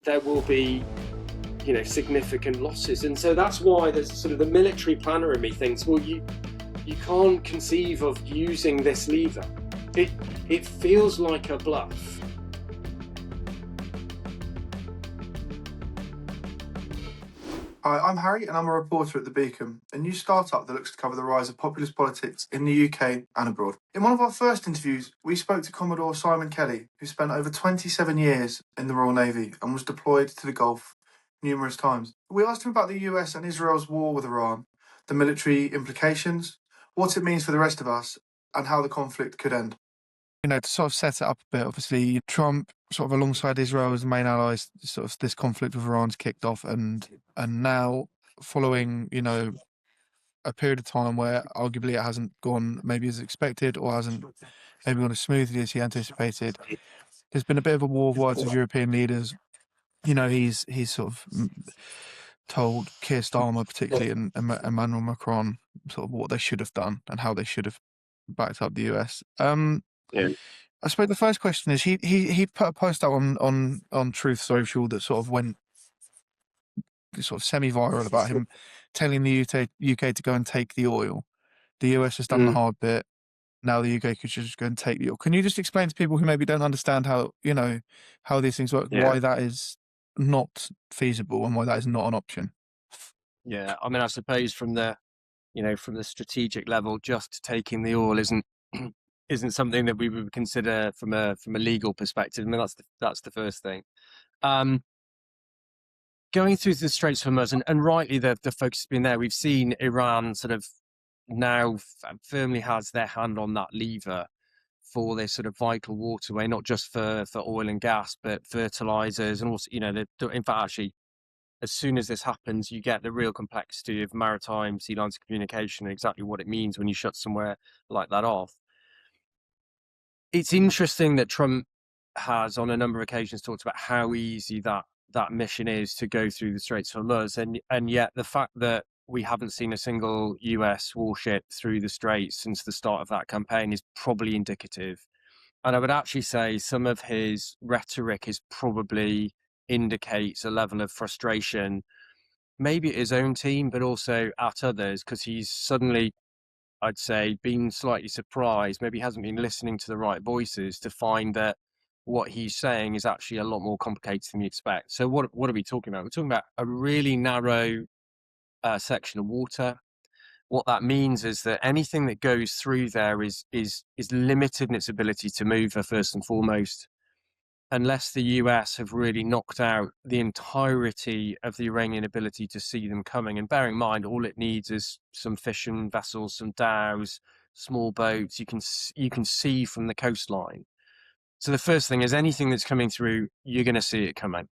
there will be, significant losses. And so that's why there's sort of the military planner in me thinks, well, you can't conceive of using this lever. It feels like a bluff. Hi, I'm Harry and I'm a reporter at The Beacon, a new startup that looks to cover the rise of populist politics in the UK and abroad. In one of our first interviews, we spoke to Commodore Simon Kelly, who spent over 27 years in the Royal Navy and was deployed to the Gulf numerous times. We asked him about the US and Israel's war with Iran, the military implications, what it means for the rest of us, and how the conflict could end. To sort of set it up a bit, obviously Trump, sort of alongside Israel as the main allies, sort of this conflict with Iran's kicked off, and now following, a period of time where arguably it hasn't gone maybe as expected or hasn't maybe gone as smoothly as he anticipated. There's been a bit of a war of words with European leaders. He's sort of told Keir Starmer particularly and Emmanuel Macron sort of what they should have done and how they should have backed up the US. Yeah. I suppose the first question is he put a post out on Truth Social that sort of went sort of semi-viral about him telling the UK to go and take the oil. The US has done the hard bit. Now the UK could just go and take the oil. Can you just explain to people who maybe don't understand how these things work, why that is not feasible and why that is not an option? Yeah, I mean, I suppose from the strategic level, just taking the oil isn't something that we would consider from a legal perspective. I mean, that's the first thing. Going through the Straits of Hormuz, and rightly the focus has been there. We've seen Iran sort of now firmly has their hand on that lever for this sort of vital waterway, not just for oil and gas, but fertilizers, and also, in fact, actually, as soon as this happens, you get the real complexity of maritime sea lines of communication and exactly what it means when you shut somewhere like that off. It's interesting that Trump has, on a number of occasions, talked about how easy that mission is to go through the Straits of Hormuz, and yet the fact that we haven't seen a single US warship through the Straits since the start of that campaign is probably indicative. And I would actually say some of his rhetoric is probably indicates a level of frustration, maybe at his own team, but also at others, because he's suddenly, I'd say, been slightly surprised, maybe he hasn't been listening to the right voices to find that what he's saying is actually a lot more complicated than you expect. So what are we talking about? We're talking about a really narrow section of water. What that means is that anything that goes through there is limited in its ability to move, first and foremost, unless the US have really knocked out the entirety of the Iranian ability to see them coming. And bearing in mind, all it needs is some fishing vessels, some dhows, small boats. You can see from the coastline. So the first thing is anything that's coming through, you're going to see it coming.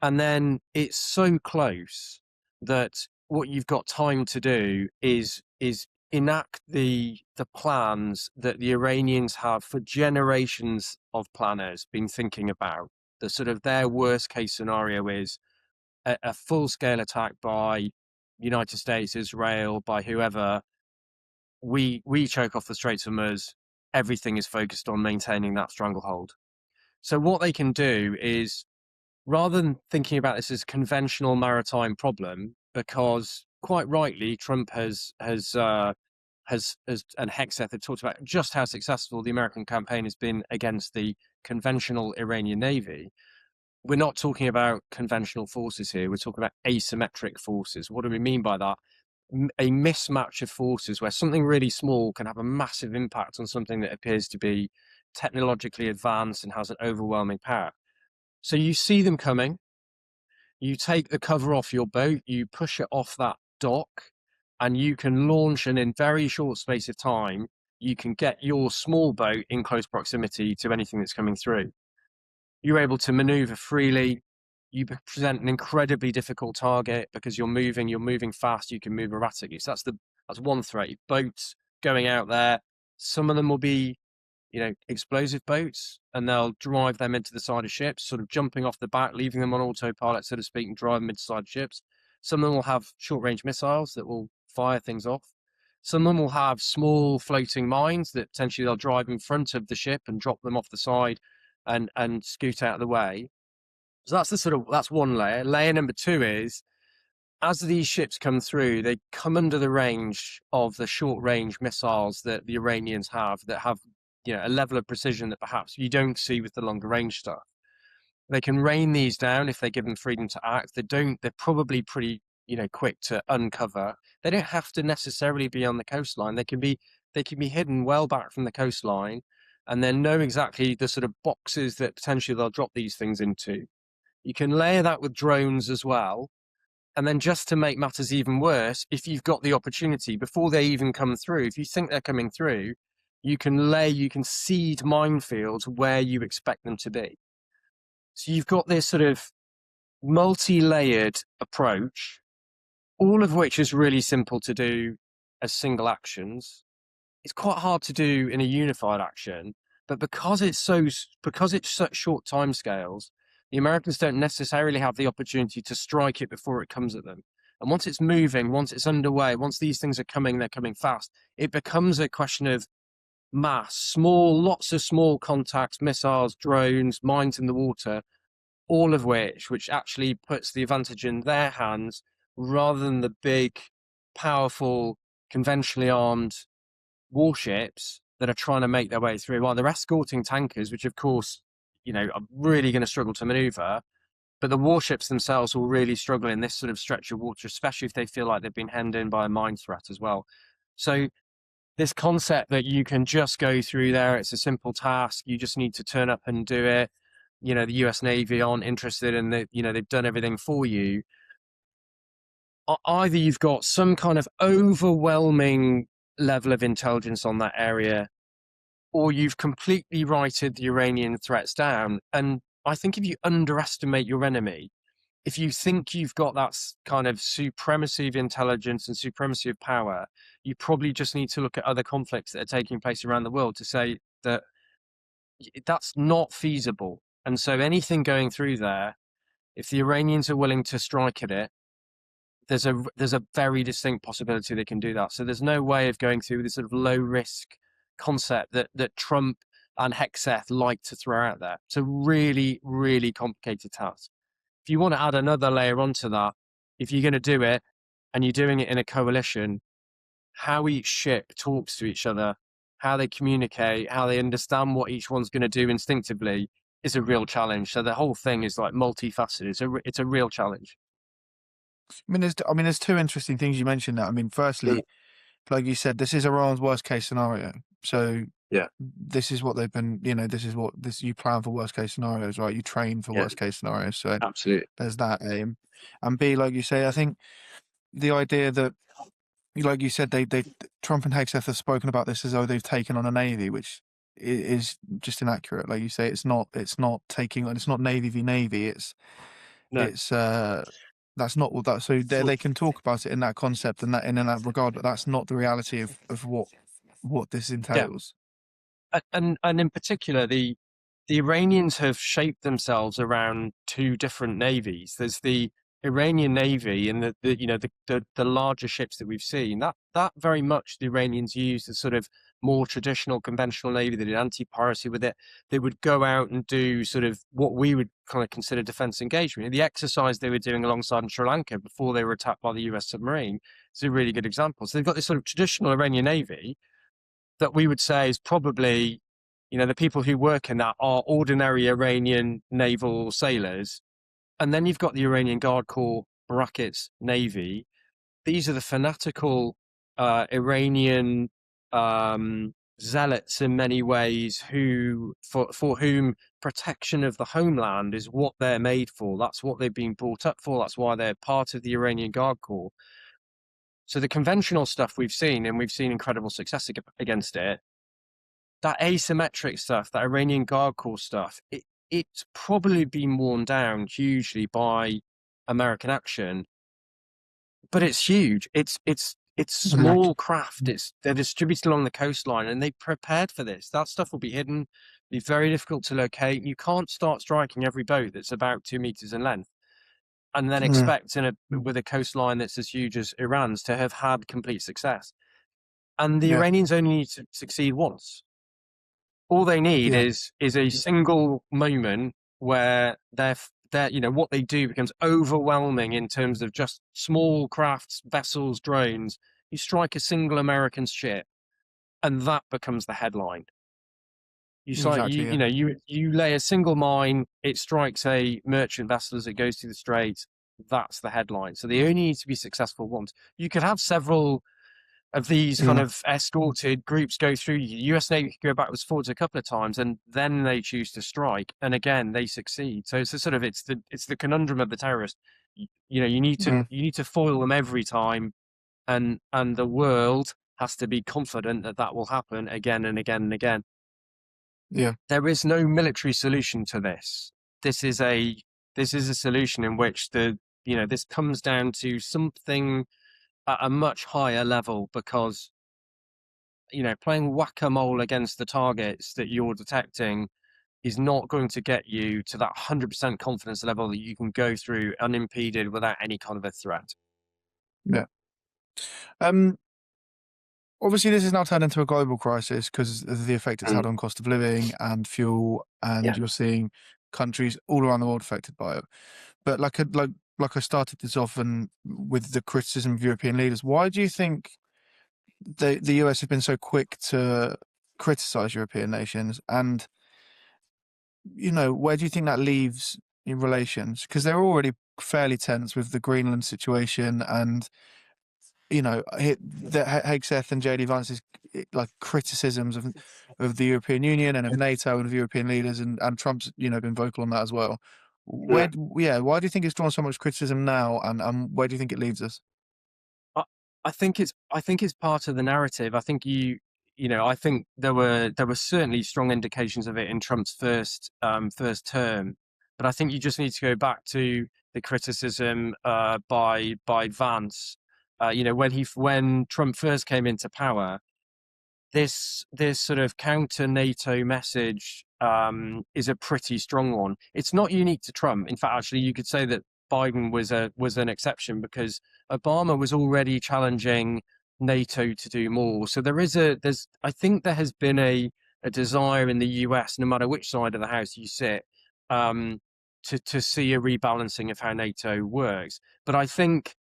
And then it's so close that what you've got time to do is enact the plans that the Iranians have for generations of planners been thinking about. The sort of their worst case scenario is a full-scale attack by United States, Israel, by whoever. We choke off the Straits of Hormuz. Everything is focused on maintaining that stranglehold. So what they can do is, rather than thinking about this as a conventional maritime problem, because quite rightly Trump has and Hegseth have talked about just how successful the American campaign has been against the conventional Iranian Navy. We're not talking about conventional forces here. We're talking about asymmetric forces. What do we mean by that? A mismatch of forces where something really small can have a massive impact on something that appears to be technologically advanced and has an overwhelming power. So you see them coming, you take the cover off your boat, you push it off that dock, and you can launch, and in very short space of time, you can get your small boat in close proximity to anything that's coming through. You're able to maneuver freely. You present an incredibly difficult target because you're moving fast, you can move erratically. So that's one threat. Boats going out there, some of them will be, explosive boats, and they'll drive them into the side of ships, sort of jumping off the back, leaving them on autopilot, so to speak, and drive them into side ships. Some of them will have short-range missiles that will fire things off. Some of them will have small floating mines that potentially they'll drive in front of the ship and drop them off the side and scoot out of the way. So that's one layer. Layer number two is, as these ships come through, they come under the range of the short-range missiles that the Iranians have, that have, a level of precision that perhaps you don't see with the longer-range stuff. They can rain these down if they give them freedom to act. They're probably pretty, quick to uncover. They don't have to necessarily be on the coastline. They can be hidden well back from the coastline, and then know exactly the sort of boxes that potentially they'll drop these things into. You can layer that with drones as well. And then, just to make matters even worse, if you've got the opportunity before they even come through, if you think they're coming through, you can seed minefields where you expect them to be. So you've got this sort of multi-layered approach, all of which is really simple to do as single actions. It's quite hard to do in a unified action, but because it's such short timescales, the Americans don't necessarily have the opportunity to strike it before it comes at them. And once it's moving, once it's underway, once these things are coming, they're coming fast. It becomes a question of mass, lots of small contacts, missiles, drones, mines in the water, all of which actually puts the advantage in their hands rather than the big, powerful, conventionally armed warships that are trying to make their way through. While they're escorting tankers, which of course, are really going to struggle to maneuver, but the warships themselves will really struggle in this sort of stretch of water, especially if they feel like they've been hemmed in by a mine threat as well. So this concept that you can just go through there, it's a simple task, you just need to turn up and do it. The US Navy aren't interested in they've done everything for you. Either you've got some kind of overwhelming level of intelligence on that area, or you've completely righted the Iranian threats down. And I think if you underestimate your enemy, if you think you've got that kind of supremacy of intelligence and supremacy of power, you probably just need to look at other conflicts that are taking place around the world to say that that's not feasible. And so anything going through there, if the Iranians are willing to strike at it, there's a very distinct possibility they can do that. So there's no way of going through this sort of low risk concept that Trump and Hegseth like to throw out there. It's a really, really complicated task. If you want to add another layer onto that, if you're going to do it and you're doing it in a coalition, how each ship talks to each other, how they communicate, how they understand what each one's going to do instinctively is a real challenge. So the whole thing is like multifaceted. It's a real challenge. There's two interesting things you mentioned that. Firstly, like you said, this is Iran's worst case scenario. So yeah, this is what they've been, you plan for worst case scenarios, right? You train for worst case scenarios. So absolutely, there's that aim. And B, like you say, I think the idea that, like you said, they Trump and Hegseth have spoken about this as though they've taken on a navy, which is just inaccurate. Like you say, it's not navy v navy. That's not what that. So they can talk about it in that concept and that in that regard, but that's not the reality of what this entails. Yeah. And in particular, the Iranians have shaped themselves around two different navies. There's the Iranian Navy and the larger ships that we've seen. That very much the Iranians use the sort of more traditional conventional navy. They did anti-piracy with it. They would go out and do sort of what we would kind of consider defense engagement. The exercise they were doing alongside in Sri Lanka before they were attacked by the US submarine is a really good example. So they've got this sort of traditional Iranian Navy that we would say is probably, the people who work in that are ordinary Iranian naval sailors. And then you've got the Iranian Guard Corps brackets Navy. These are the fanatical Iranian zealots in many ways for whom protection of the homeland is what they're made for. That's what they've been brought up for. That's why they're part of the Iranian Guard Corps. So the conventional stuff we've seen, and we've seen incredible success against it, that asymmetric stuff, that Iranian Guard Corps stuff, it's probably been worn down hugely by American action, but it's huge. It's small craft. They're distributed along the coastline, and they prepared for this. That stuff will be hidden, be very difficult to locate. You can't start striking every boat that's about 2 meters in length, and then expect with a coastline that's as huge as Iran's to have had complete success. And the Iranians only need to succeed once. All they need is a single moment where they're that, what they do becomes overwhelming in terms of just small crafts, vessels, drones. You strike a single American ship, and that becomes the headline. Exactly, yeah. You lay a single mine, it strikes a merchant vessel as it goes through the strait. That's the headline. So they only need to be successful once. You could have several of these kind of escorted groups go through. US Navy could go backwards, forwards a couple of times, and then they choose to strike, and again they succeed. So it's a sort of it's the conundrum of the terrorist. You need to foil them every time, and the world has to be confident that that will happen again and again and again. Yeah. There is no military solution to this. This is a solution in which this comes down to something at a much higher level, because playing whack-a-mole against the targets that you're detecting is not going to get you to that 100% confidence level that you can go through unimpeded without any kind of a threat. Yeah. Obviously, this has now turned into a global crisis because of the effect it's had on cost of living and fuel, and you're seeing countries all around the world affected by it. But like I started this off with the criticism of European leaders, why do you think the US have been so quick to criticize European nations? And, where do you think that leaves in relations? Because they're already fairly tense with the Greenland situation, and Hegseth and JD Vance's like criticisms of the European Union and of NATO and of European leaders, and Trump's been vocal on that as well. Why do you think it's drawn so much criticism now, and where do you think it leaves us? I think it's part of the narrative. I think I think there were certainly strong indications of it in Trump's first term, but I think you just need to go back to the criticism by Vance. When Trump first came into power, this sort of counter NATO message is a pretty strong one. It's not unique to Trump. In fact, actually, you could say that Biden was an exception, because Obama was already challenging NATO to do more. So I think there has been a desire in the US, no matter which side of the house you sit, to see a rebalancing of how NATO works. But I think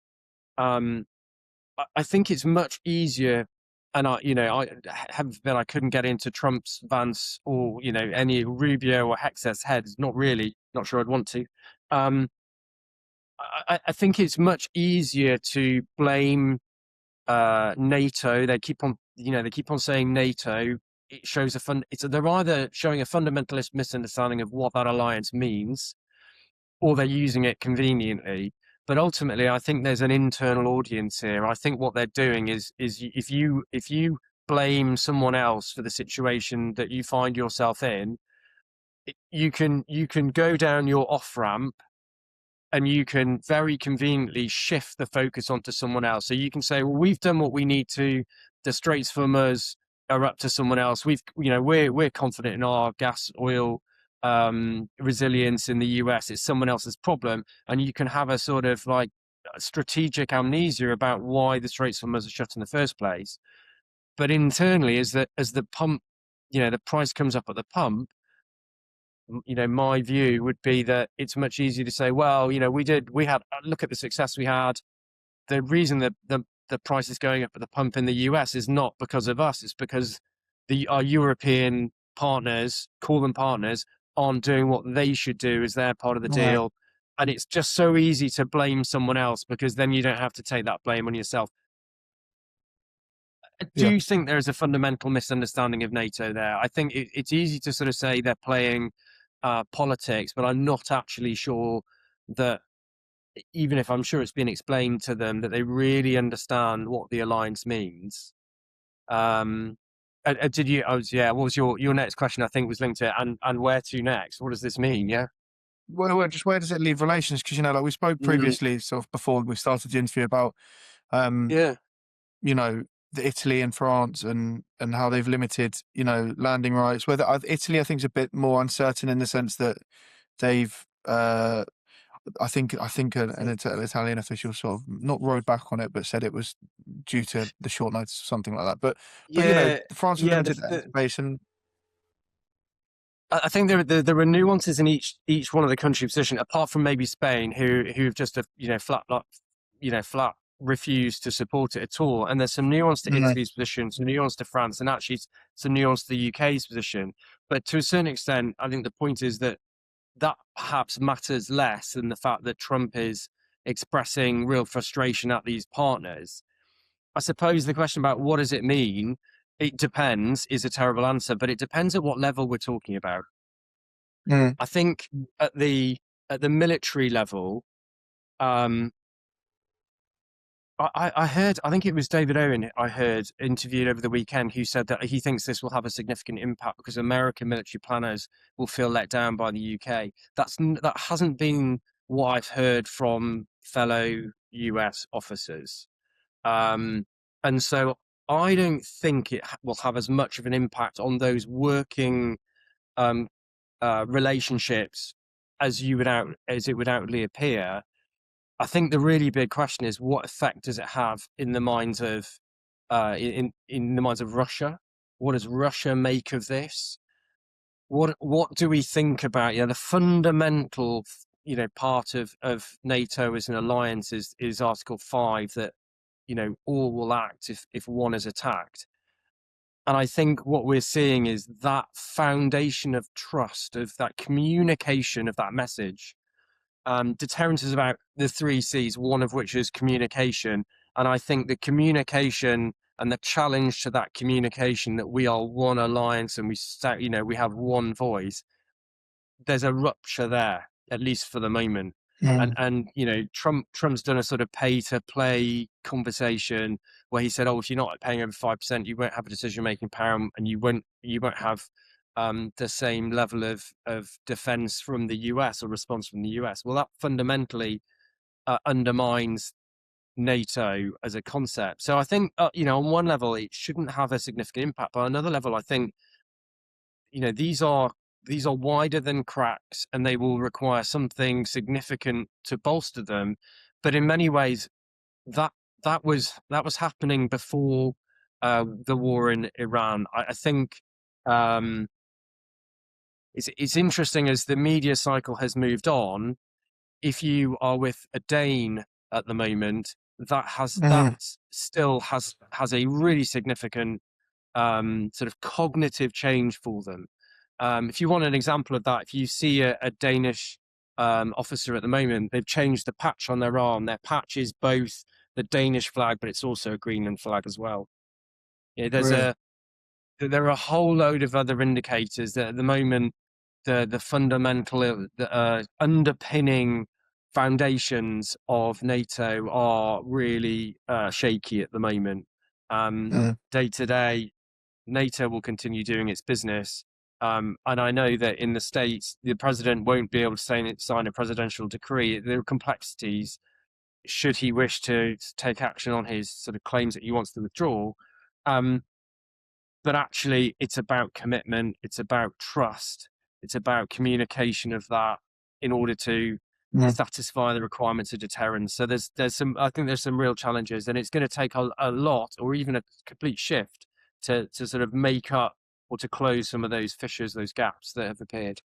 it's much easier, and I couldn't get into Trump's, Vance, or any Rubio or Hexeth's heads. Not really. Not sure I'd want to. I think it's much easier to blame NATO. They keep on saying NATO. It shows they're either showing a fundamentalist misunderstanding of what that alliance means, or they're using it conveniently. But ultimately, I think there's an internal audience here. I think what they're doing is if you blame someone else for the situation that you find yourself in, you can go down your off ramp, and you can very conveniently shift the focus onto someone else. So you can say, well, we've done what we need to. The Straits of Hormuz are up to someone else. We're confident in our gas, oil resilience in the US. It's someone else's problem, and you can have a sort of like strategic amnesia about why the Straits of Hormuz are shut in the first place. But internally, as the pump, the price comes up at the pump, my view would be that it's much easier to say, well, we had look at the success we had. The reason that the price is going up at the pump in the US is not because of us. It's because our European partners, call them partners, aren't doing what they should do as their part of the deal. And it's just so easy to blame someone else, because then you don't have to take that blame on yourself. Do you think there is a fundamental misunderstanding of NATO there? I think it's easy to sort of say they're playing politics, but I'm not actually sure that, even if I'm sure it's been explained to them, that they really understand what the alliance means. What was your next question? I think was linked to it, and where to next? What does this mean? Yeah. Well, just where does it leave relations? Because like we spoke previously, sort of before we started the interview, about the Italy and France and how they've limited landing rights. Whether Italy, I think, is a bit more uncertain in the sense that they've I think an Italian official sort of not rode back on it, but said it was due to the short notice or something like that. But France has limited space, and I think there are nuances in each one of the country position, apart from maybe Spain, who've just flat refused to support it at all. And there's some nuance to Mm. Italy's position, some nuance to France, and actually some nuance to the UK's position. But to a certain extent, I think the point is that perhaps matters less than the fact that Trump is expressing real frustration at these partners. I suppose the question about what does it mean, it depends, is a terrible answer, but it depends at what level we're talking about. Mm. I think at the military level, I heard, I think it was David Owen I heard interviewed over the weekend, who said that he thinks this will have a significant impact because American military planners will feel let down by the UK. That hasn't been what I've heard from fellow US officers. And so I don't think it will have as much of an impact on those working relationships as it would outwardly appear. I think the really big question is, what effect does it have in the minds of in the minds of Russia? What does Russia make of this? What do we think about the fundamental part of NATO as an alliance is Article 5, that all will act if one is attacked. And I think what we're seeing is that foundation of trust, of that communication, of that message. Deterrence is about the 3 C's, one of which is communication. And I think the communication and the challenge to that communication, that we are one alliance and we have one voice, there's a rupture there, at least for the moment. Mm. And Trump's done a sort of pay to play conversation where he said, if you're not paying over 5%, you won't have a decision making power, and you won't have the same level of defense from the US or response from the US. Well, that fundamentally undermines NATO as a concept. So I think on one level it shouldn't have a significant impact, but on another level I think these are wider than cracks, and they will require something significant to bolster them. But in many ways, that was happening before the war in Iran. I think it's interesting, as the media cycle has moved on. If you are with a Dane at the moment, that still has a really significant sort of cognitive change for them. If you want an example of that, if you see a Danish officer at the moment, they've changed the patch on their arm. Their patch is both the Danish flag, but it's also a Greenland flag as well. Really? There are a whole load of other indicators that at the moment the fundamental underpinning foundations of NATO are really shaky at the moment. Day to day, NATO will continue doing its business. And I know that in the States, the president won't be able to sign a presidential decree. There are complexities should he wish to take action on his sort of claims that he wants to withdraw. But actually, it's about commitment. It's about trust. It's about communication of that in order to satisfy the requirements of deterrence. So I think there's some real challenges, and it's going to take a lot, or even a complete shift to sort of make up or to close some of those fissures, those gaps that have appeared.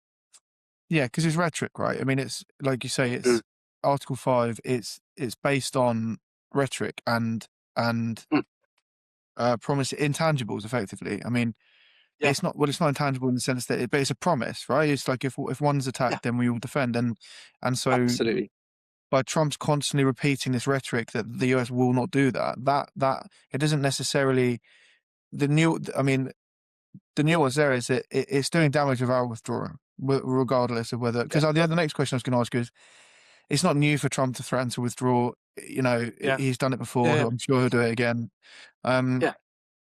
Yeah, because it's rhetoric, right? I mean, it's like you say, it's Article 5. It's based on rhetoric and promise intangibles, effectively. I mean, it's not intangible in the sense that but it's a promise, right? It's like if one's attacked, then we will defend, and so Absolutely. by Trump's constantly repeating this rhetoric that the US will not do that it doesn't necessarily the nuance there is that it's doing damage of our withdrawal, regardless of whether, because the next question I was going to ask you is, it's not new for Trump to threaten to withdraw. He's done it before. I'm sure he'll do it again. I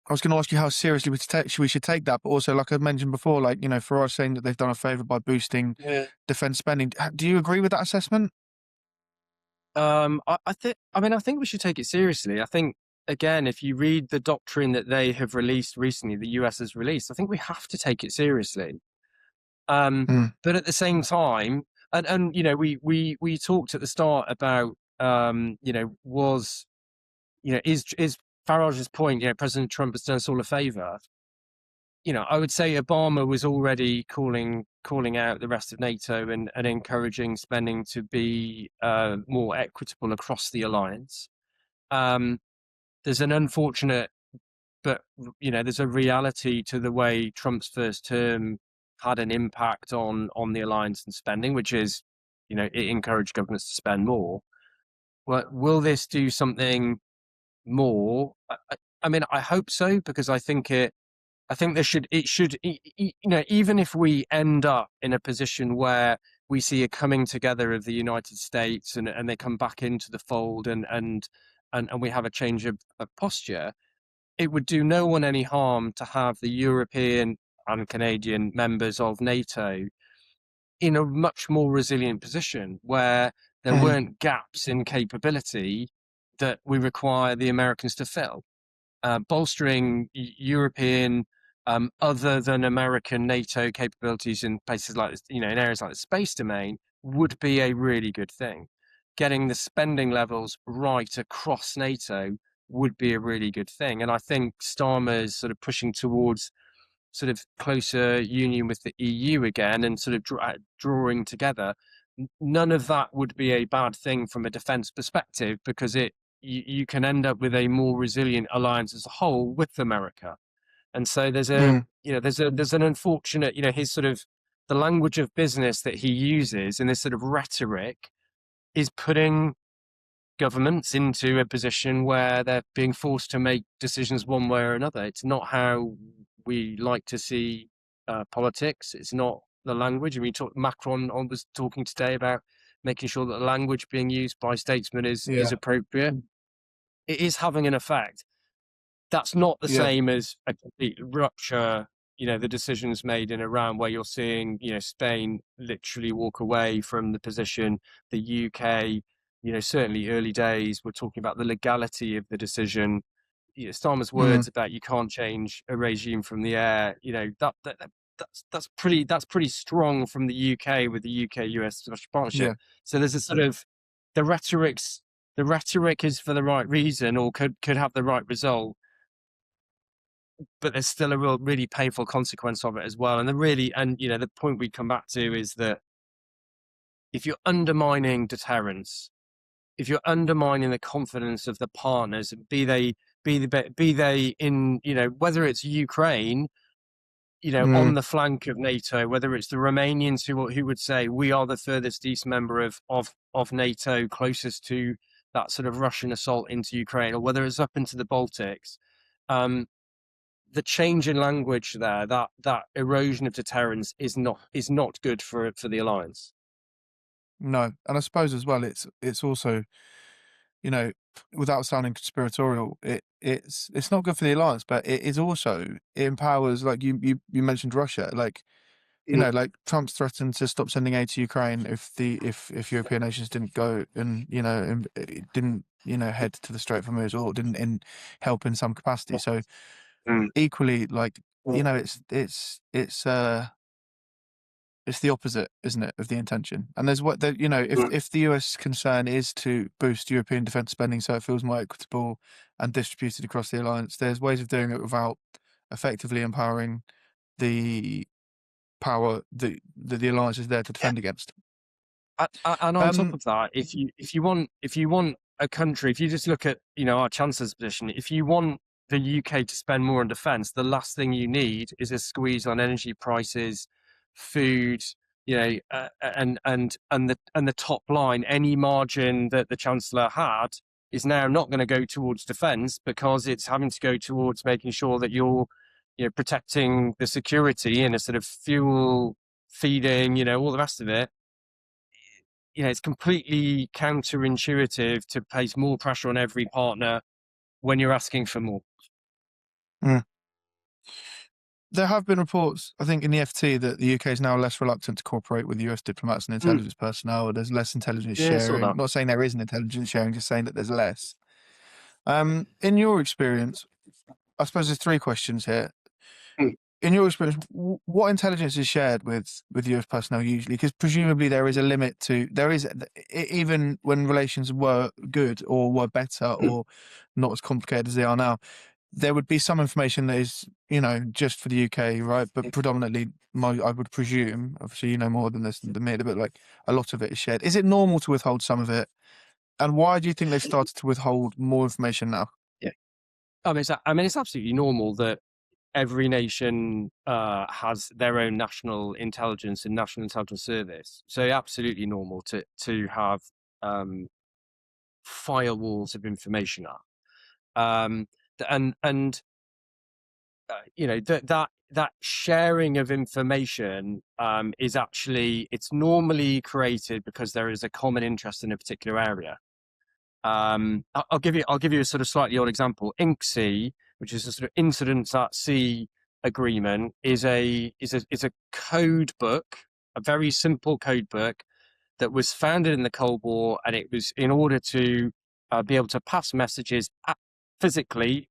was going to ask you how seriously we should take that, but also, like I mentioned before, for us saying that they've done a favor by boosting defense spending. Do you agree with that assessment? I think we should take it seriously. I think, again, if you read the doctrine that they have released recently, the US has released, I think we have to take it seriously. But at the same time, and we talked at the start about is Farage's point, President Trump has done us all a favor. I would say Obama was already calling out the rest of NATO and encouraging spending to be more equitable across the alliance. There's an unfortunate, but there's a reality to the way Trump's first term had an impact on the alliance and spending, which is, it encouraged governments to spend more. Well, will this do something more? I mean, I hope so, because I think there should, even if we end up in a position where we see a coming together of the United States and they come back into the fold and we have a change of posture, it would do no one any harm to have the European and Canadian members of NATO in a much more resilient position where there weren't gaps in capability that we require the Americans to fill. Bolstering European, other than American NATO capabilities in places like, in areas like the space domain would be a really good thing. Getting the spending levels right across NATO would be a really good thing. And I think Starmer's sort of pushing towards sort of closer union with the EU again and sort of drawing together. None of that would be a bad thing from a defense perspective, because you can end up with a more resilient alliance as a whole with America. And so there's an unfortunate, his sort of the language of business that he uses in this sort of rhetoric is putting governments into a position where they're being forced to make decisions one way or another. It's not how we like to see politics. It's not the language. I mean, Macron was talking today about making sure that the language being used by statesmen is appropriate. It is having an effect. That's not the same as a complete rupture. The decisions made in Iran, where you're seeing, Spain literally walk away from the position. The UK, certainly early days, we're talking about the legality of the decision. Starmer's words about you can't change a regime from the air. That's pretty strong from the UK with the UK-US special partnership. Yeah. So there's a sort of the rhetoric is for the right reason, or could have the right result, but there's still a really painful consequence of it as well. And the point we come back to is that if you're undermining deterrence, if you're undermining the confidence of the partners, be they in, whether it's Ukraine, on the flank of NATO, whether it's the Romanians who would say we are the furthest east member of NATO, closest to that sort of Russian assault into Ukraine, or whether it's up into the Baltics, the change in language there, that erosion of deterrence is not good for the alliance. No, and I suppose as well, it's also, without sounding conspiratorial, it's not good for the alliance, but it is also, it empowers, like you mentioned Russia, like like Trump's threatened to stop sending aid to Ukraine if European nations didn't go and didn't head to the Strait of Hormuz, or didn't help in some capacity. So equally, like it's the opposite, isn't it, of the intention? And there's if the US concern is to boost European defence spending so it feels more equitable and distributed across the alliance, there's ways of doing it without effectively empowering the power that the alliance is there to defend against. And on top of that, if you want a country, if you just look at our Chancellor's position, if you want the UK to spend more on defence, the last thing you need is a squeeze on energy prices, food, and the top line. Any margin that the Chancellor had is now not going to go towards defence, because it's having to go towards making sure that you're protecting the security and a sort of fuel feeding, all the rest of it. It's completely counterintuitive to place more pressure on every partner when you're asking for more. There have been reports, I think, in the FT that the UK is now less reluctant to cooperate with US diplomats and intelligence personnel. There's less intelligence sharing. I'm not saying there isn't intelligence sharing, just saying that there's less. In your experience, I suppose there's three questions here. In your experience, what intelligence is shared with US personnel usually? Because presumably there is a limit to, even when relations were good or were better or not as complicated as they are now, there would be some information that is, just for the UK, right? But predominantly, I would presume, obviously you know more than this than me, but like a lot of it is shared. Is it normal to withhold some of it? And why do you think they've started to withhold more information now? Yeah. It's absolutely normal that every nation has their own national intelligence and national intelligence service. So absolutely normal to have firewalls of information up. That sharing of information is actually, it's normally created because there is a common interest in a particular area. I'll give you a sort of slightly odd example. INCSEA, which is a sort of incidents at sea agreement, is a code book, a very simple code book that was founded in the Cold War, and it was in order to be able to pass messages physically,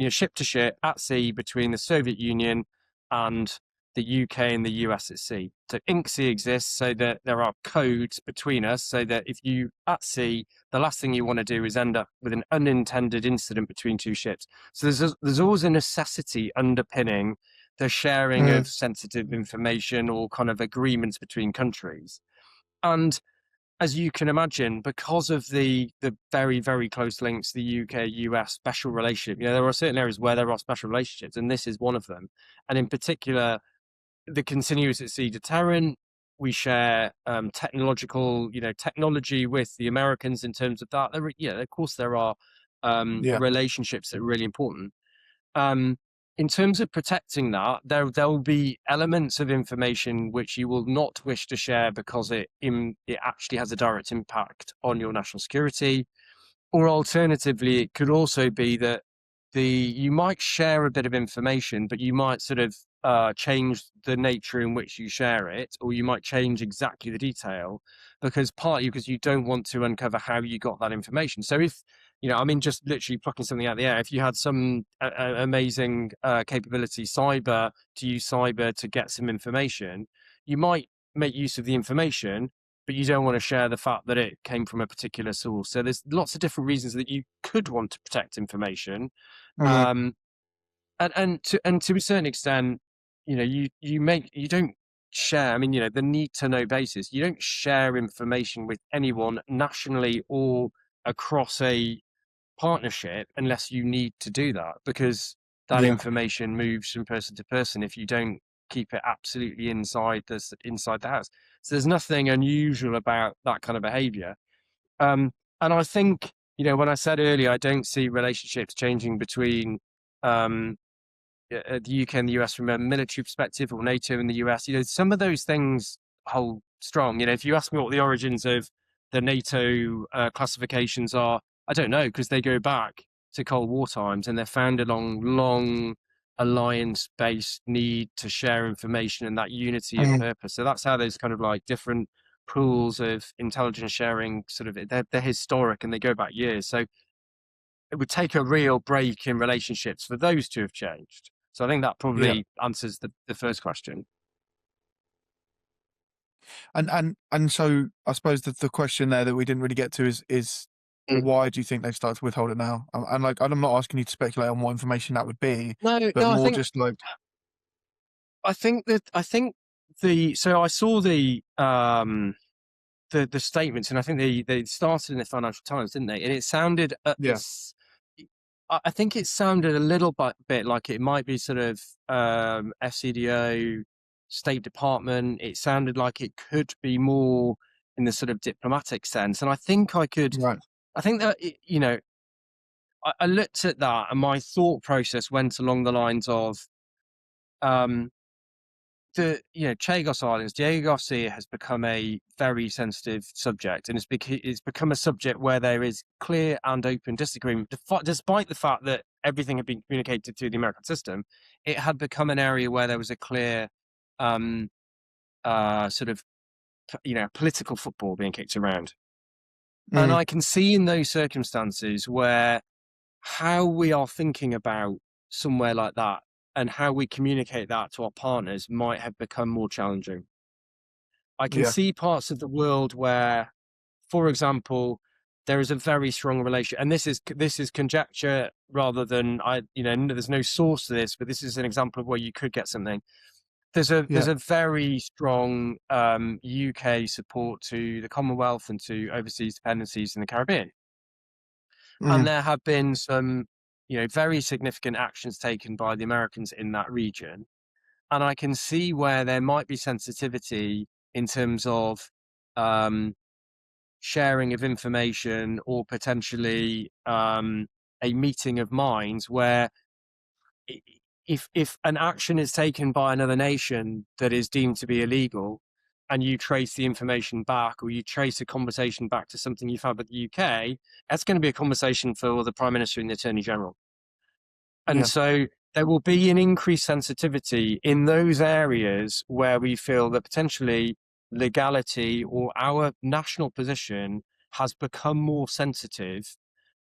ship to ship at sea between the Soviet Union and the UK and the US at sea. So INCSEA exists so that there are codes between us, so that if you at sea, the last thing you want to do is end up with an unintended incident between two ships. So there's always a necessity underpinning the sharing of sensitive information or kind of agreements between countries. And as you can imagine, because of the very, very close links, the UK-US special relationship, there are certain areas where there are special relationships, and this is one of them. And in particular, the continuous at sea deterrent, we share technology with the Americans in terms of that. Of course, there are relationships that are really important. In terms of protecting that, there will be elements of information which you will not wish to share because it actually has a direct impact on your national security. Or alternatively, it could also be that you might share a bit of information, but you might sort of change the nature in which you share it, or you might change exactly the detail partly because you don't want to uncover how you got that information. So if, just literally plucking something out of the air, if you had some amazing capability to use cyber to get some information, you might make use of the information, but you don't want to share the fact that it came from a particular source. So there's lots of different reasons that you could want to protect information. And to a certain extent, you don't share, the need to know basis. You don't share information with anyone nationally or across a partnership unless you need to do that, because that information moves from person to person if you don't keep it absolutely inside the house. So there's nothing unusual about that kind of behavior. And I think, when I said earlier, I don't see relationships changing between the UK and the US from a military perspective, or NATO and the US. Some of those things hold strong. If you ask me what the origins of the NATO classifications are, I don't know, because they go back to Cold War times, and they're founded on long alliance-based need to share information and that unity of purpose. So that's how there's kind of like different pools of intelligence sharing, sort of, they're historic and they go back years. So it would take a real break in relationships for those to have changed. So I think that probably answers the first question. And so I suppose the question there that we didn't really get to is why do you think they've started to withhold it now? And I'm not asking you to speculate on what information that would be, but more just like. I think so I saw the statements, and I think they started in the Financial Times, didn't they? And it sounded I think it sounded a little bit like it might be sort of FCDO, State Department. It sounded like it could be more in the sort of diplomatic sense. And I think I think that, I looked at that, and my thought process went along the lines of Chagos Islands, Diego Garcia has become a very sensitive subject, and it's become a subject where there is clear and open disagreement. Despite the fact that everything had been communicated through the American system, it had become an area where there was a clear sort of, political football being kicked around. And I can see in those circumstances where how we are thinking about somewhere like that and how we communicate that to our partners might have become more challenging. I can see parts of the world where, for example, there is a very strong relation, and this is conjecture rather than there's no source to this, but this is an example of where you could get something. There's a very strong UK support to the Commonwealth and to overseas dependencies in the Caribbean, and there have been some very significant actions taken by the Americans in that region, and I can see where there might be sensitivity in terms of sharing of information, or potentially a meeting of minds where if an action is taken by another nation that is deemed to be illegal, and you trace the information back, or you trace a conversation back to something you've had with the UK, that's going to be a conversation for the Prime Minister and the Attorney General. And so there will be an increased sensitivity in those areas where we feel that potentially legality or our national position has become more sensitive,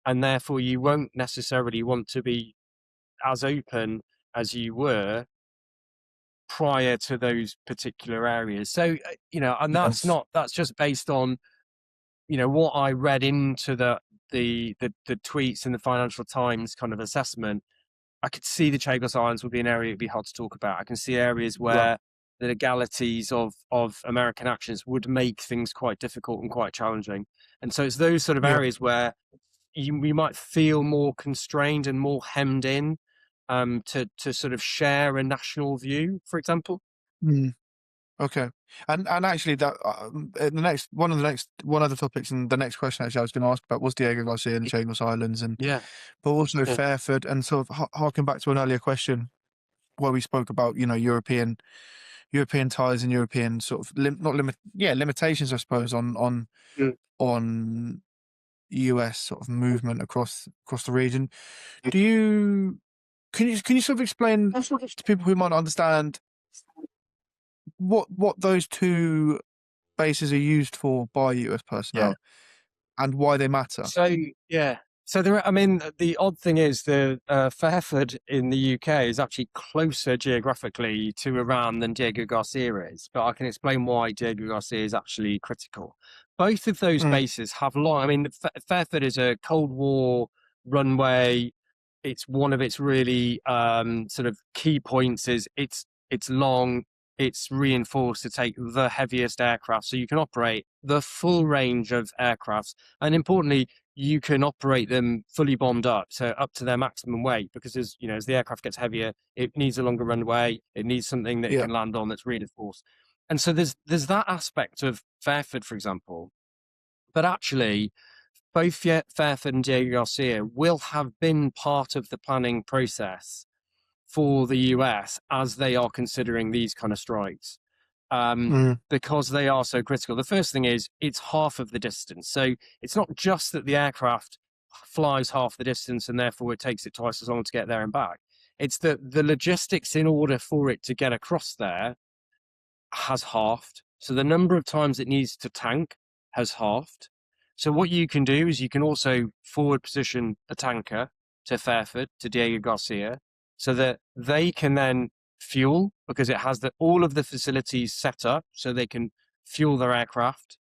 and therefore you won't necessarily want to be as open as you were prior to those particular areas. So, and that's just based on, what I read into the tweets in the Financial Times kind of assessment. I could see the Chagos Islands would be an area it'd be hard to talk about. I can see areas where the legalities of American actions would make things quite difficult and quite challenging. And so it's those sort of areas where we might feel more constrained and more hemmed in to sort of share a national view, for example. Okay, and actually that one of the topics in the next question actually I was going to ask about was Diego Garcia and the Chagos Islands, and but also Fairford, and sort of harking back to an earlier question where we spoke about European ties and European sort of limitations, I suppose, on US sort of movement across the region. Can you sort of explain to people who might not understand what those two bases are used for by US personnel and why they matter? So the odd thing is the Fairford in the UK is actually closer geographically to Iran than Diego Garcia is, but I can explain why Diego Garcia is actually critical. Both of those bases have long. Fairford is a Cold War runway. It's one of its really sort of key points is it's long. It's reinforced to take the heaviest aircraft, so you can operate the full range of aircrafts, and importantly, you can operate them fully bombed up, so up to their maximum weight. Because as the aircraft gets heavier, it needs a longer runway. It needs something that it can land on that's reinforced, and so there's that aspect of Fairford, for example. But actually, both Fairford and Diego Garcia will have been part of the planning process for the US as they are considering these kind of strikes, because they are so critical. The first thing is it's half of the distance. So it's not just that the aircraft flies half the distance and therefore it takes it twice as long to get there and back. It's that the logistics in order for it to get across there has halved. So the number of times it needs to tank has halved. So what you can do is you can also forward position a tanker to Fairford, to Diego Garcia, so that they can then fuel, because it has all of the facilities set up so they can fuel their aircraft.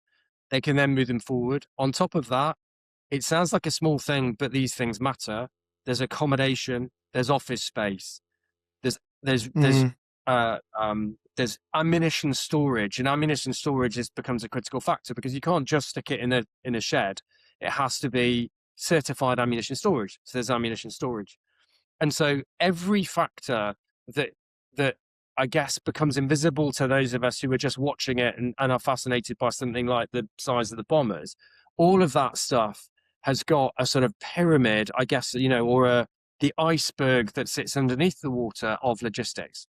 They can then move them forward. On top of that, it sounds like a small thing, but these things matter. There's accommodation, there's office space, there's ammunition storage, and ammunition storage becomes a critical factor because you can't just stick it in a shed. It has to be certified ammunition storage. So there's ammunition storage. And so every factor that I guess becomes invisible to those of us who are just watching it and are fascinated by something like the size of the bombers, all of that stuff has got a sort of pyramid, I guess, or the iceberg that sits underneath the water of logistics.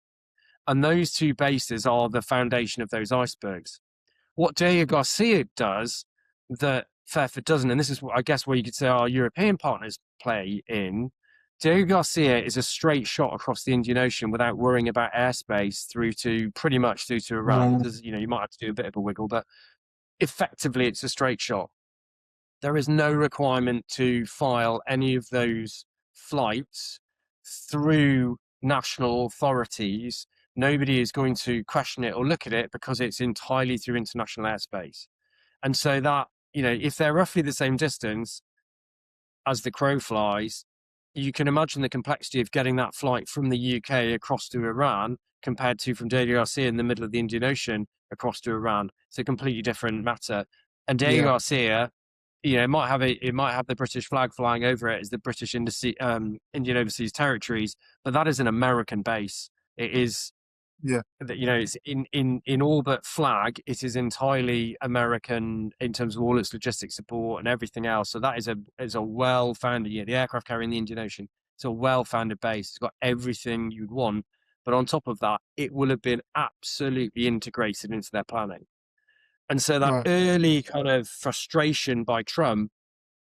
And those two bases are the foundation of those icebergs. What Diego Garcia does that Fairford doesn't, and this is, I guess, where you could say our European partners play in, Diego Garcia is a straight shot across the Indian Ocean without worrying about airspace pretty much through to Iran. You might have to do a bit of a wiggle, but effectively it's a straight shot. There is no requirement to file any of those flights through national authorities. Nobody is going to question it or look at it because it's entirely through international airspace. And so that, if they're roughly the same distance as the crow flies, you can imagine the complexity of getting that flight from the UK across to Iran compared to from Diego Garcia in the middle of the Indian Ocean across to Iran. It's a completely different matter. And Diego Yeah. Garcia, it might have the British flag flying over it as the British Indian Overseas Territories, but that is an American base. It is, Yeah. it's in orbit flag. It is entirely American in terms of all its logistic support and everything else. So that is a well-founded, the aircraft carrying the Indian Ocean. It's a well-founded base. It's got everything you'd want. But on top of that, it will have been absolutely integrated into their planning. And so that Right. early kind of frustration by Trump,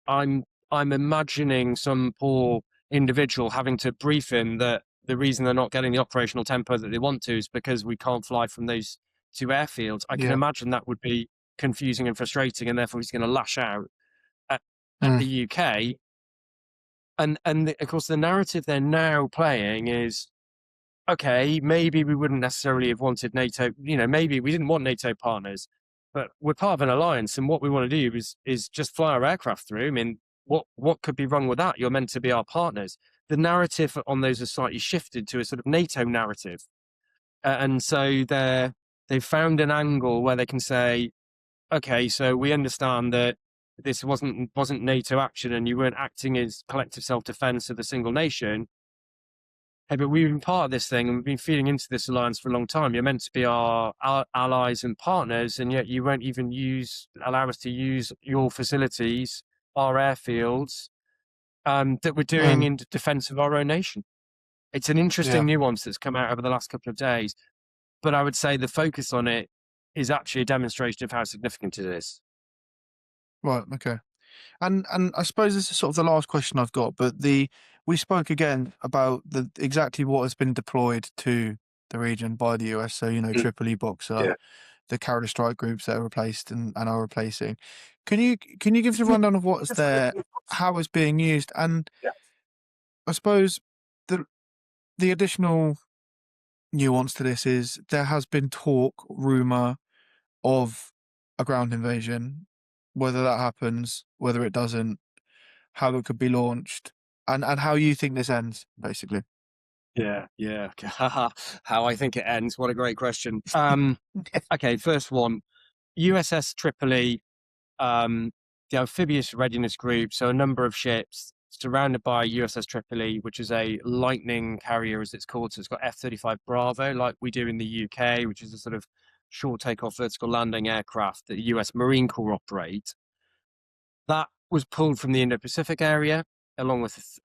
I'm imagining some poor individual having to brief him that the reason they're not getting the operational tempo that they want to is because we can't fly from those two airfields. I can Yeah. imagine that would be confusing and frustrating, and therefore he's going to lash out at Mm. the UK. And of course, the narrative they're now playing is, okay, maybe we wouldn't necessarily have wanted NATO, maybe we didn't want NATO partners, but we're part of an alliance, and what we want to do is just fly our aircraft through. I mean, what could be wrong with that? You're meant to be our partners. The narrative on those has slightly shifted to a sort of NATO narrative. And so they've found an angle where they can say, okay, so we understand that this wasn't NATO action and you weren't acting as collective self-defense of a single nation. Hey, but we've been part of this thing and we've been feeding into this alliance for a long time. You're meant to be our allies and partners, and yet you won't even allow us to use your facilities, our airfields, that we're doing in defense of our own nation. It's an interesting nuance that's come out over the last couple of days, but I would say the focus on it is actually a demonstration of how significant it is. Right. Okay. And I suppose this is sort of the last question I've got, but we spoke again about exactly what has been deployed to the region by the US. So, Tripoli, Boxer, the counter strike groups that are replaced and are replacing. Can you give us a rundown of what is there, how it's being used, and I suppose the additional nuance to this is there has been rumor of a ground invasion. Whether that happens, whether it doesn't, how it could be launched, and how you think this ends, basically. Yeah. How I think it ends. What a great question. Okay, first one, USS Tripoli, the amphibious readiness group. So a number of ships surrounded by USS Tripoli, which is a lightning carrier, as it's called. So it's got F-35 Bravo, like we do in the UK, which is a sort of short takeoff vertical landing aircraft that the US Marine Corps operate. That was pulled from the Indo-Pacific area, along with,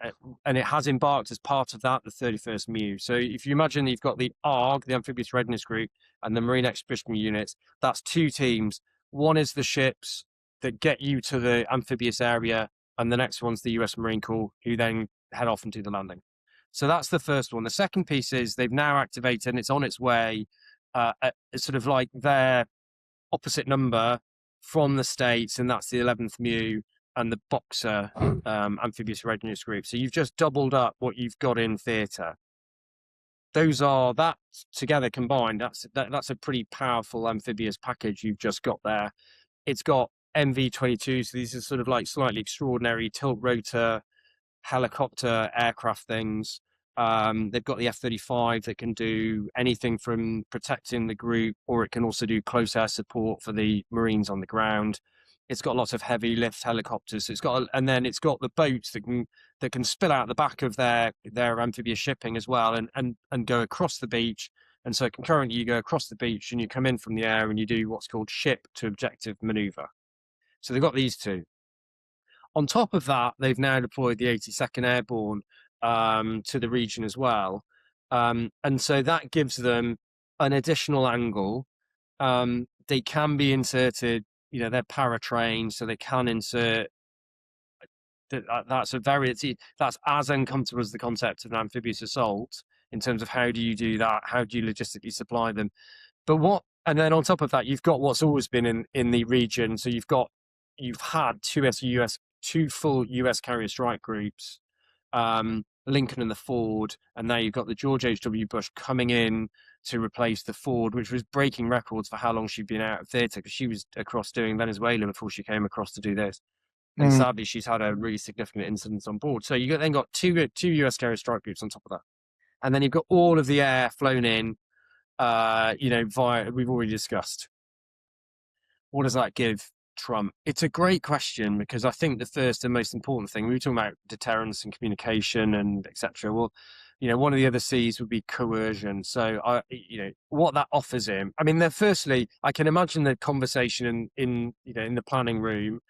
and it has embarked as part of that, the 31st MEU. So if you imagine you've got the ARG, the Amphibious Readiness Group, and the Marine Expeditionary Units, that's two teams. One is the ships that get you to the amphibious area, and the next one's the US Marine Corps, who then head off and do the landing. So that's the first one. The second piece is they've now activated, and it's on its way, it's sort of like their opposite number from the States, and that's the 11th MEU and the Boxer Amphibious Readiness Group. So you've just doubled up what you've got in theatre. That together combined, that's a pretty powerful amphibious package you've just got there. It's got MV-22, so these are sort of like slightly extraordinary tilt rotor helicopter aircraft things. They've got the F-35 that can do anything from protecting the group, or it can also do close air support for the Marines on the ground. It's got lots of heavy lift helicopters. And then it's got the boats that can spill out the back of their amphibious shipping as well, and go across the beach. And so concurrently, you go across the beach and you come in from the air and you do what's called ship to objective maneuver. So they've got these two. On top of that, they've now deployed the 82nd Airborne to the region as well. And so that gives them an additional angle. They can be inserted, they're paratrained, so they can insert. That's as uncomfortable as the concept of an amphibious assault in terms of how do you do that? How do you logistically supply them? And then on top of that, you've got what's always been in the region. So you've had two full US carrier strike groups Lincoln and the Ford, and now you've got the George H.W. Bush coming in to replace the Ford, which was breaking records for how long she'd been out of theatre, because she was across doing Venezuela before she came across to do this. And sadly, she's had a really significant incident on board. So then got two US carrier strike groups on top of that. And then you've got all of the air flown in, via, we've already discussed. What does that give Trump? It's a great question, because I think the first and most important thing, we were talking about deterrence and communication and etc. Well, one of the other C's would be coercion. So, what that offers him. I mean, firstly, I can imagine the conversation in the planning room.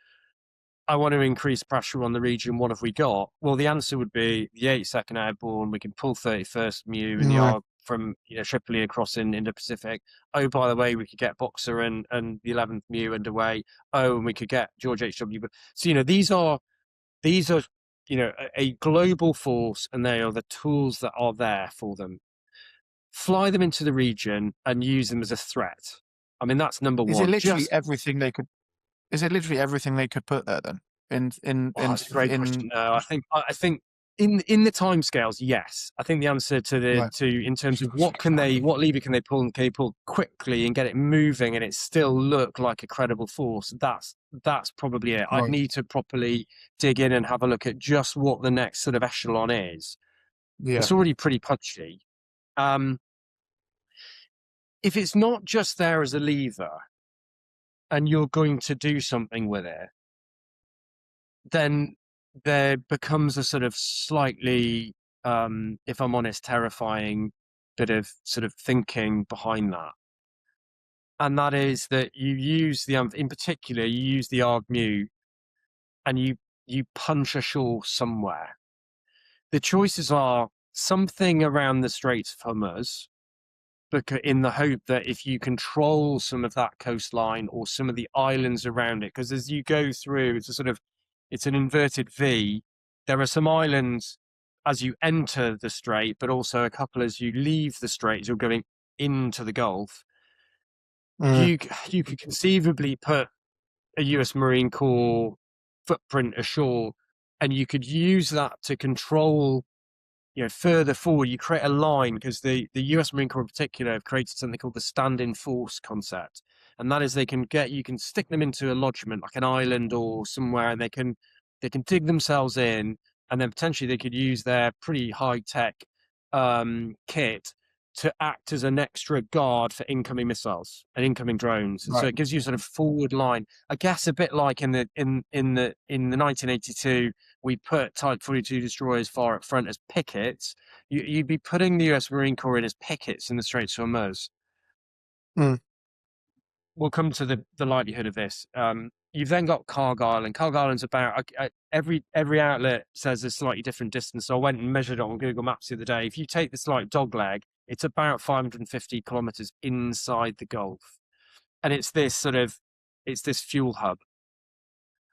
I want to increase pressure on the region. What have we got? Well, the answer would be the 82nd Airborne. We can pull 31st MEU in the ARG from Tripoli across in Indo-Pacific. Oh, by the way, we could get Boxer and the 11th MEU underway. Oh, and we could get George H.W. So these are a global force, and they are the tools that are there for them. Fly them into the region and use them as a threat. I mean, that's number one. Is it literally everything they could? Is it literally everything they could put there then? That's a great question. No, I think in the timescales, yes. I think the answer to in terms of what lever can they pull and can they pull quickly and get it moving and it still look like a credible force. That's probably it. Right. I'd need to properly dig in and have a look at just what the next sort of echelon is. Yeah. It's already pretty punchy. If it's not just there as a lever, and you're going to do something with it, then there becomes a sort of slightly, if I'm honest, terrifying bit of sort of thinking behind that. And that is that you use in particular, you use the ARG MEU and you punch ashore somewhere. The choices are something around the Straits of Hormuz, in the hope that if you control some of that coastline or some of the islands around it, because as you go through, it's an inverted V. There are some islands as you enter the strait, but also a couple as you leave the strait, as you're going into the Gulf. You could conceivably put a US Marine Corps footprint ashore, and you could use that to control further forward. You create a line, because the US Marine Corps in particular have created something called the stand-in force concept. And that is you can stick them into a lodgement, like an island or somewhere, and they can dig themselves in, and then potentially they could use their pretty high-tech kit to act as an extra guard for incoming missiles and incoming drones. Right. So it gives you a sort of forward line. I guess a bit like in the 1982, we put Type 42 destroyers far up front as pickets. You'd be putting the US Marine Corps in as pickets in the Straits of Hormuz. We'll come to the likelihood of this. You've then got Cargill, and Cargill Island's about every outlet says a slightly different distance. So I went and measured it on Google Maps the other day. If you take the slight dog leg, it's about 550 kilometers inside the Gulf, and it's this fuel hub.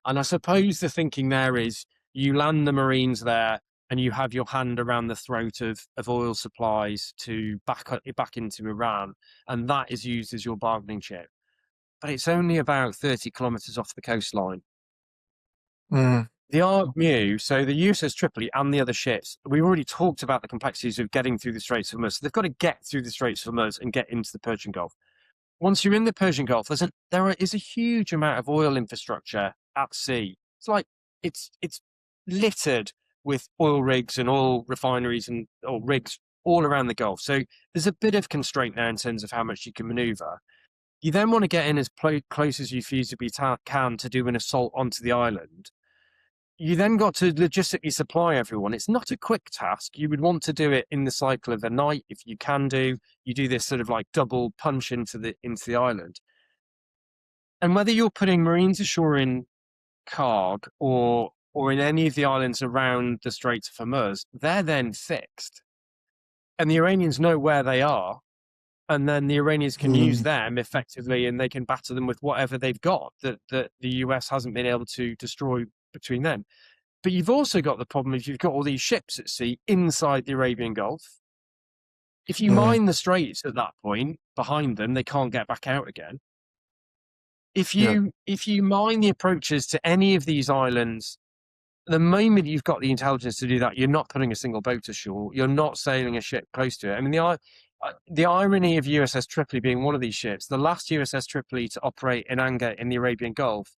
And I suppose the thinking there is you land the Marines there, and you have your hand around the throat of oil supplies to back into Iran, and that is used as your bargaining chip. But it's only about 30 kilometers off the coastline. The ARG MEU, so the USS Tripoli and the other ships, we've already talked about the complexities of getting through the Straits of Hormuz. So they've got to get through the Straits of Hormuz and get into the Persian Gulf. Once you're in the Persian Gulf, there is a huge amount of oil infrastructure at sea. It's littered with oil rigs and oil refineries or rigs all around the Gulf. So there's a bit of constraint there in terms of how much you can maneuver. You then want to get in as close as you feasibly can to do an assault onto the island. You then got to logistically supply everyone. It's not a quick task. You would want to do it in the cycle of a night if you can do. You do this sort of like double punch into the island. And whether you're putting Marines ashore in Karg or in any of the islands around the Straits of Hormuz, they're then fixed. And the Iranians know where they are. And then the Iranians can use them effectively, and they can batter them with whatever they've got that the US hasn't been able to destroy between them. But you've also got the problem if you've got all these ships at sea inside the Arabian Gulf. If you mine the straits at that point behind them, they can't get back out again. If you mine the approaches to any of these islands the moment you've got the intelligence to do that, you're not putting a single boat ashore. You're not sailing a ship close to it. I mean, the irony of USS Tripoli being one of these ships, the last USS Tripoli to operate in anger in the Arabian Gulf,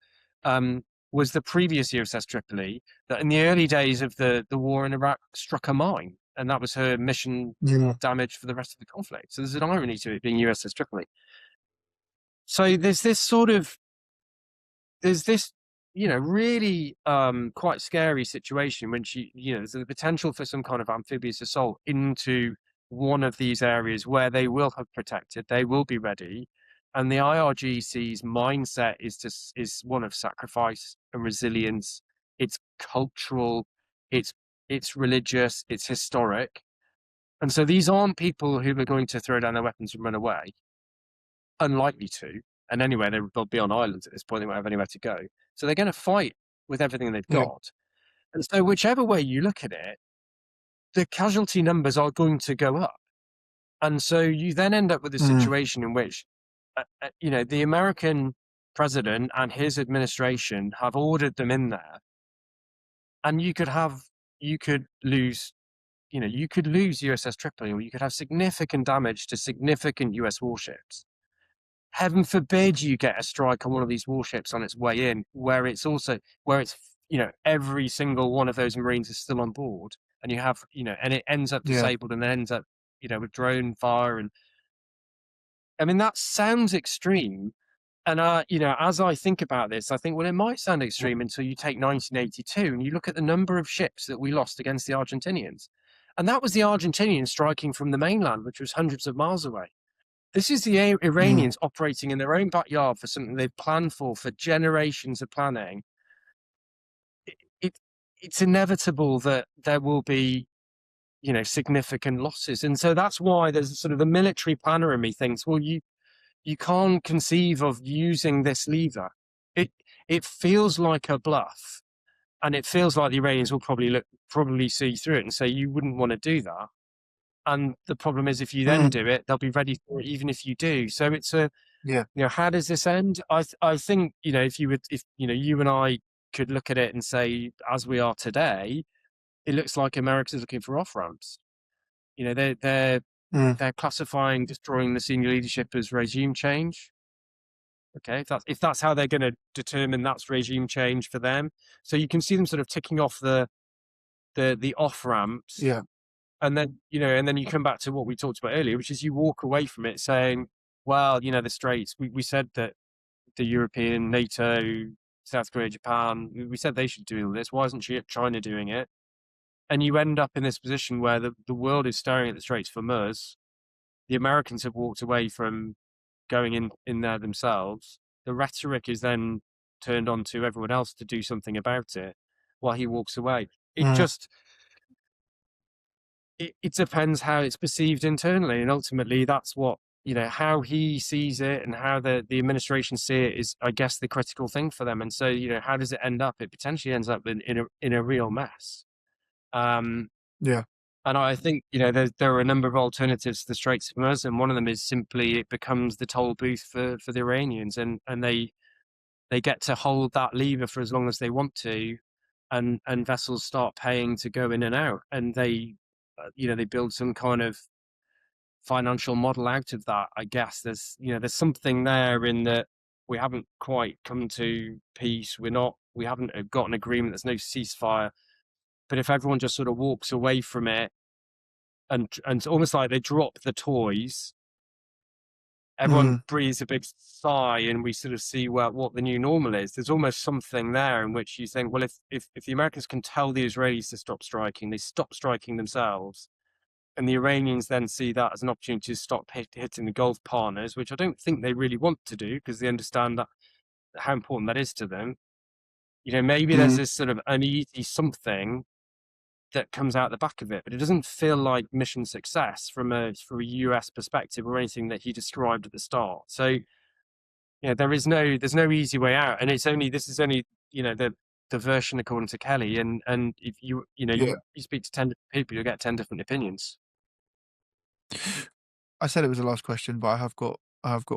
was the previous USS Tripoli that in the early days of the war in Iraq struck a mine. And that was her mission damage for the rest of the conflict. So there's an irony to it being USS Tripoli. So there's this, really quite scary situation when there's the potential for some kind of amphibious assault into one of these areas where they will have protected, they will be ready. And the IRGC's mindset is one of sacrifice and resilience. It's cultural, it's religious, it's historic. And so these aren't people who are going to throw down their weapons and run away. Unlikely to. And anyway, they'll be on islands at this point, they won't have anywhere to go. So they're going to fight with everything they've got. And so whichever way you look at it, the casualty numbers are going to go up. And so you then end up with a situation in which, the American president and his administration have ordered them in there. And you could lose USS Tripoli, or you could have significant damage to significant US warships. Heaven forbid you get a strike on one of these warships on its way in, where it's every single one of those Marines is still on board, and you have, and it ends up disabled, and then ends up, with drone fire. And I mean, that sounds extreme. And, as I think about this, I think, well, it might sound extreme until you take 1982 and you look at the number of ships that we lost against the Argentinians. And that was the Argentinians striking from the mainland, which was hundreds of miles away. This is the Iranians operating in their own backyard for something they've planned for generations of planning. It's inevitable that there will be, significant losses. And so that's why there's sort of the military planner in me thinks, well, you can't conceive of using this lever. It feels like a bluff, and it feels like the Iranians will probably see through it and say you wouldn't want to do that. And the problem is, if you then do it, they'll be ready for it, even if you do. So it's how does this end? I think if you and I could look at it and say, as we are today, it looks like America's looking for off ramps. They're classifying destroying the senior leadership as regime change. Okay, if that's how they're going to determine that's regime change for them. So you can see them sort of ticking off the off ramps. Yeah. And then you come back to what we talked about earlier, which is you walk away from it saying, well, the Straits, we said that the European, NATO, South Korea, Japan, we said they should do all this. Why isn't China doing it? And you end up in this position where the world is staring at the Straits of Hormuz. The Americans have walked away from going in there themselves. The rhetoric is then turned on to everyone else to do something about it while he walks away. It depends how it's perceived internally. And ultimately, that's what, how he sees it and how the administration see it is, I guess, the critical thing for them. And so, how does it end up? It potentially ends up in a real mess. And I think, there are a number of alternatives to the Straits of Hormuz, and one of them is simply it becomes the toll booth for the Iranians, and they get to hold that lever for as long as they want to, and vessels start paying to go in and out, and they build some kind of financial model out of that. I guess there's something there in that we haven't quite come to peace. We haven't got an agreement. There's no ceasefire. But if everyone just sort of walks away from it and it's almost like they drop the toys, everyone breathes a big sigh and we sort of see what the new normal is. There's almost something there in which you think, well, if the Americans can tell the Israelis to stop striking, they stop striking themselves. And the Iranians then see that as an opportunity to stop hitting the Gulf partners, which I don't think they really want to do because they understand that how important that is to them. Maybe there's this sort of uneasy something that comes out the back of it, but it doesn't feel like mission success from a US perspective or anything that he described at the start. So, there's no easy way out, and this is only the version according to Kelly, and if you speak to 10 different people, you'll get 10 different opinions. I said it was the last question, but I have got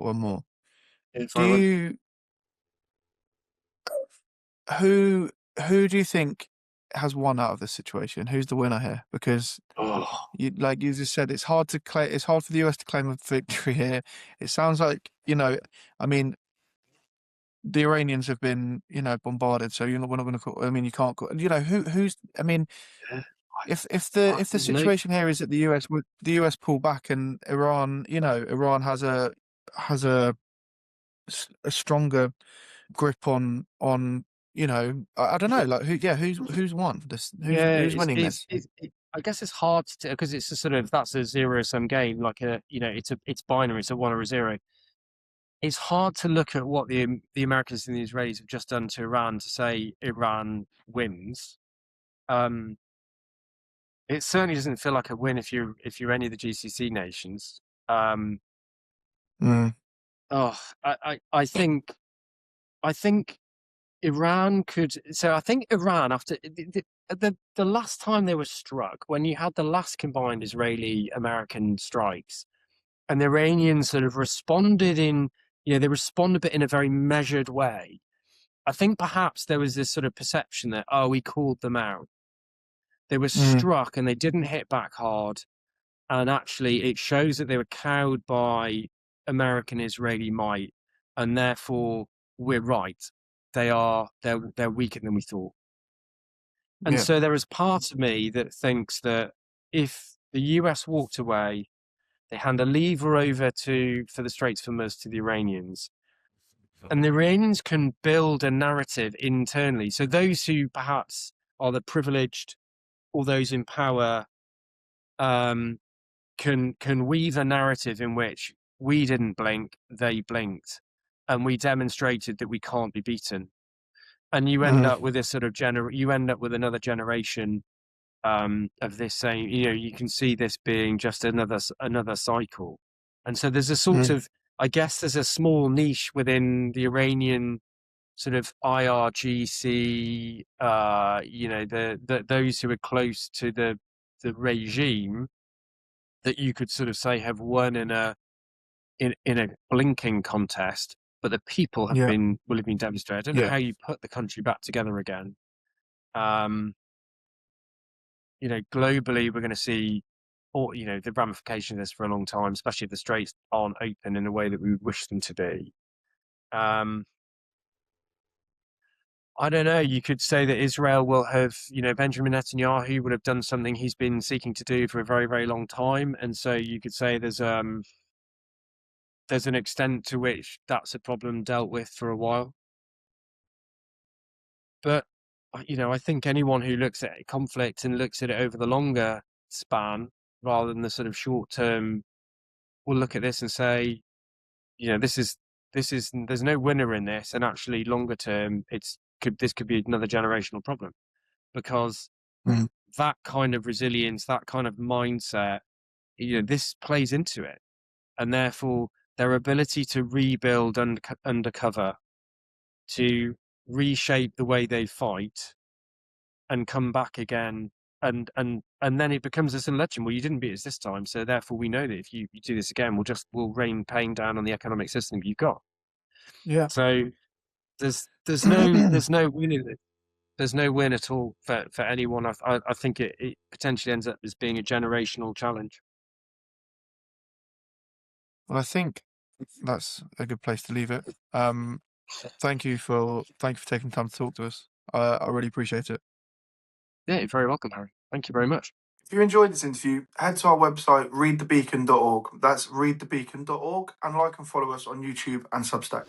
one more. Who Do you think has won out of this situation? Who's the winner here? Because Oh, like you just said, it's hard for the US to claim a victory here. It sounds like, I mean, the Iranians have been, bombarded, so we're not going to call. I mean, you can't call. Who's. I mean, yeah. if the There's no situation here is that the US pull back and Iran, Iran has a stronger grip on. I don't know, like who's won this? Yeah, Who's winning this? I guess it's hard to because it's a sort of that's a zero-sum game. Like it's binary. It's a 1 or a 0. It's hard to look at what the Americans and the Israelis have just done to Iran to say Iran wins. It certainly doesn't feel like a win if you're any of the GCC nations. Mm. I think Iran could. So I think Iran after the last time they were struck, when you had the last combined Israeli-American strikes, and the Iranians sort of responded they responded but in a very measured way. I think perhaps there was this sort of perception that, we called them out. They were struck and they didn't hit back hard. And actually it shows that they were cowed by American Israeli might. And therefore we're right. They're weaker than we thought. And so there is part of me that thinks that if the US walked away, they hand a lever over for the Straits of Hormuz to the Iranians, and the Iranians can build a narrative internally. So those who perhaps are the privileged or those in power can weave a narrative in which we didn't blink, they blinked, and we demonstrated that we can't be beaten. And you end up with this sort of you end up with another generation of this saying, you can see this being just another cycle. And so there's a sort of, I guess there's a small niche within the Iranian sort of IRGC, those who are close to the regime that you could sort of say have won in a blinking contest, but the people will have been devastated. I don't know how you put the country back together again. Globally, we're going to see, the ramifications of this for a long time, especially if the straits aren't open in a way that we would wish them to be. I don't know. You could say that Israel will have, Benjamin Netanyahu would have done something he's been seeking to do for a very, very long time, and so you could say there's an extent to which that's a problem dealt with for a while. But I think anyone who looks at conflict and looks at it over the longer span rather than the sort of short term will look at this and say, there's no winner in this, and actually longer term this could be another generational problem, because that kind of resilience, that kind of mindset, this plays into it, and therefore their ability to rebuild undercover, to reshape the way they fight and come back again, and then it becomes this legend. Well, you didn't beat us this time, so therefore we know that if you do this again, we'll rain pain down on the economic system you've got. Yeah. So there's no win in it. There's no win at all for anyone. I think it potentially ends up as being a generational challenge. Well, I think that's a good place to leave it. Thank you for taking time to talk to us. I really appreciate it. Yeah, you're very welcome, Harry. Thank you very much. If you enjoyed this interview, head to our website, readthebeacon.org. That's readthebeacon.org, and like and follow us on YouTube and Substack.